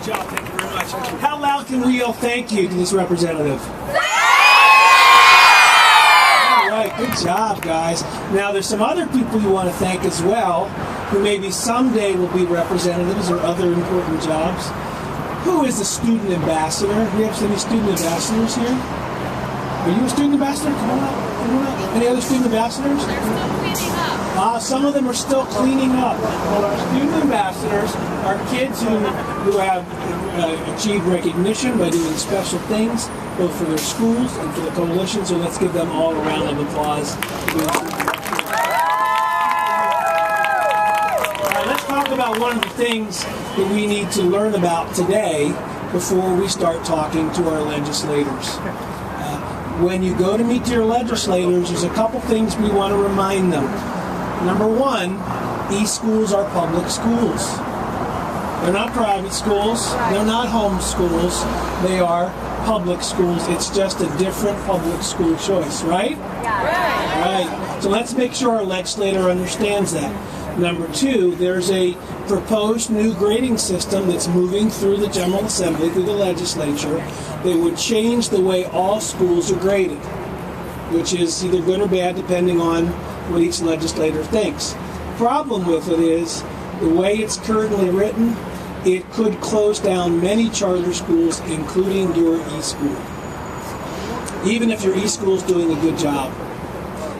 job. Thank you very much. How loud can we yell thank you to this representative? All right, good job, guys. Now, there's some other people you want to thank as well, who maybe someday will be representatives or other important jobs. Who is the student ambassador? Do we have any student ambassadors here? Are you a student ambassador? Come on up. Come on up. Any other student ambassadors? They're still cleaning up. Some of them are still cleaning up. Well, our student ambassadors are kids who have achieved recognition by doing special things, both for their schools and for the coalition. So let's give them all a round of applause. Let's talk about one of the things that we need to learn about today before we start talking to our legislators. When you go to meet your legislators, there's a couple things we want to remind them. Number one, eSchools are public schools. They're not private schools. They're not home schools. They are public schools. It's just a different public school choice, right? Right. So let's make sure our legislator understands that. Number two, there's a proposed new grading system that's moving through the General Assembly, through the legislature, that would change the way all schools are graded, which is either good or bad depending on what each legislator thinks. Problem with it is, the way it's currently written, it could close down many charter schools, including your eSchool, even if your eSchool is doing a good job.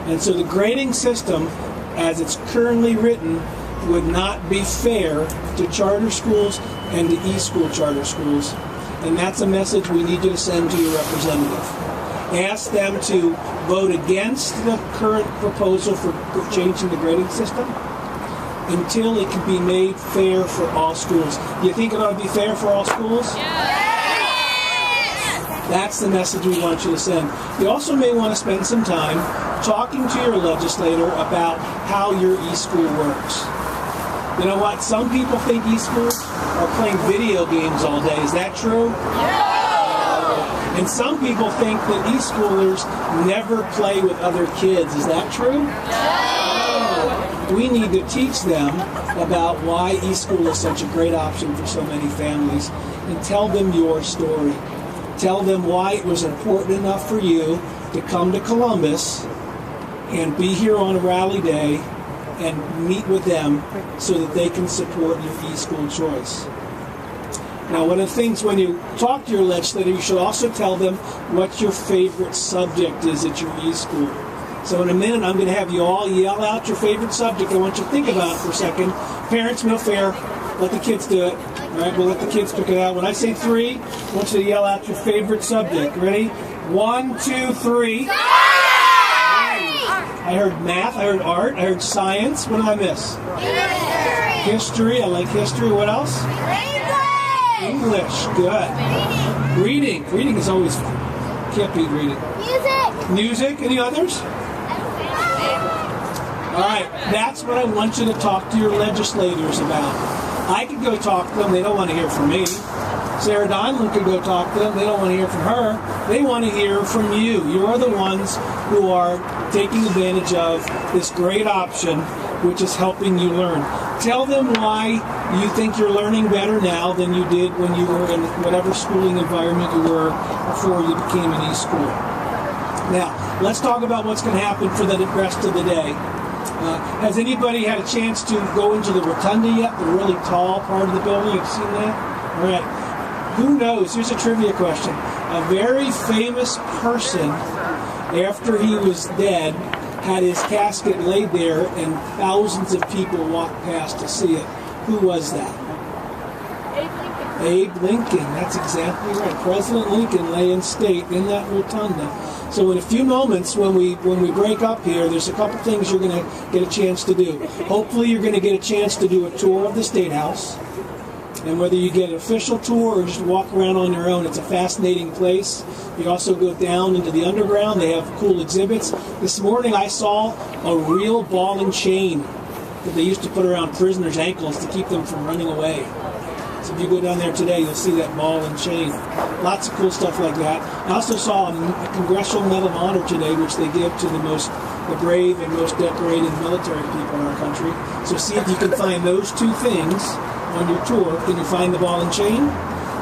And so the grading system, as it's currently written, would not be fair to charter schools and to eSchool charter schools. And that's a message we need you to send to your representative. Ask them to vote against the current proposal for changing the grading system until it can be made fair for all schools. Do you think it ought to be fair for all schools? Yes. That's the message we want you to send. You also may want to spend some time talking to your legislator about how your eSchool works. You know what? Some people think eSchools are playing video games all day. Is that true? Yeah. And some people think that eSchoolers never play with other kids. Is that true? Yeah. We need to teach them about why eSchool is such a great option for so many families, and tell them your story. Tell them why it was important enough for you to come to Columbus and be here on a rally day and meet with them so that they can support your eSchool choice. Now, one of the things when you talk to your legislator, you should also tell them what your favorite subject is at your eSchool. So in a minute, I'm going to have you all yell out your favorite subject. I want you to think about it for a second. Parents, no fair. Let the kids do it. All right, we'll let the kids pick it out. When I say three, I want you to yell out your favorite subject. Ready? 1, 2, 3. I heard math, I heard art, I heard science. What did I miss? History, I like history. What else? English, good. Reading, reading is always fun. Can't beat reading. Music, any others? All right, that's what I want you to talk to your legislators about. I could go talk to them, they don't want to hear from me. Sarah Donlan could go talk to them, they don't want to hear from her. They want to hear from you. You're the ones who are taking advantage of this great option, which is helping you learn. Tell them why you think you're learning better now than you did when you were in whatever schooling environment you were before you became an eSchool. Now, let's talk about what's going to happen for the rest of the day. Has anybody had a chance to go into the rotunda yet, the really tall part of the building? Have you seen that? All right. Who knows? Here's a trivia question. A very famous person, after he was dead, had his casket laid there and thousands of people walked past to see it. Who was that? Abe Lincoln. That's exactly right. President Lincoln lay in state in that rotunda. So in a few moments, when we break up here, there's a couple things you're going to get a chance to do. Hopefully you're going to get a chance to do a tour of the State House. And whether you get an official tour or just walk around on your own, it's a fascinating place. You also go down into the underground. They have cool exhibits. This morning I saw a real ball and chain that they used to put around prisoners' ankles to keep them from running away. So if you go down there today, you'll see that ball and chain. Lots of cool stuff like that. I also saw a Congressional Medal of Honor today, which they give to the brave and most decorated military people in our country. So see if you can find those two things on your tour. Can you find the ball and chain?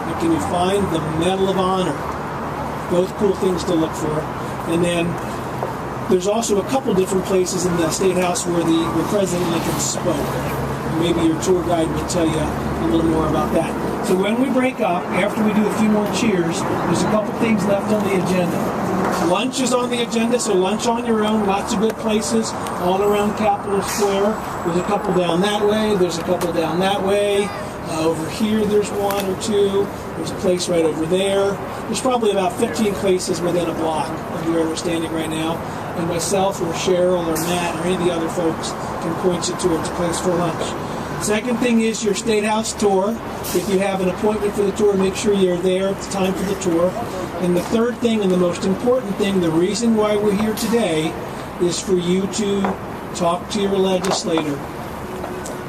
And can you find the Medal of Honor? Both cool things to look for. And then there's also a couple different places in the State House where President Lincoln spoke. Maybe your tour guide will tell you a little more about that. So when we break up, after we do a few more cheers, there's a couple things left on the agenda. Lunch is on the agenda, so lunch on your own. Lots of good places all around Capitol Square. There's a couple down that way. There's a couple down that way. Over here there's one or two. There's a place right over there. There's probably about 15 places within a block of where we're standing right now. And myself or Cheryl or Matt or any of the other folks can point you towards a place for lunch. Second thing is your State House tour. If you have an appointment for the tour, make sure you're there at the time for the tour. And the third thing, and the most important thing, the reason why we're here today is for you to talk to your legislator.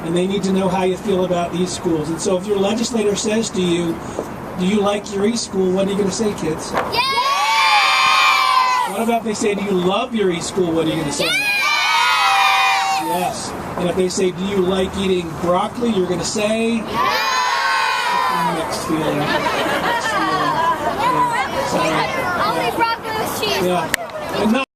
And they need to know how you feel about eSchools. And so if your legislator says to you, do you like your eSchool, what are you going to say, kids? Yeah! What about if they say, do you love your eSchool, what are you going to say? Yes. And if they say, do you like eating broccoli, you're going to say? Mixed feeling. Mixed feeling. Yeah. Sorry. Only broccoli with cheese. Yeah. And not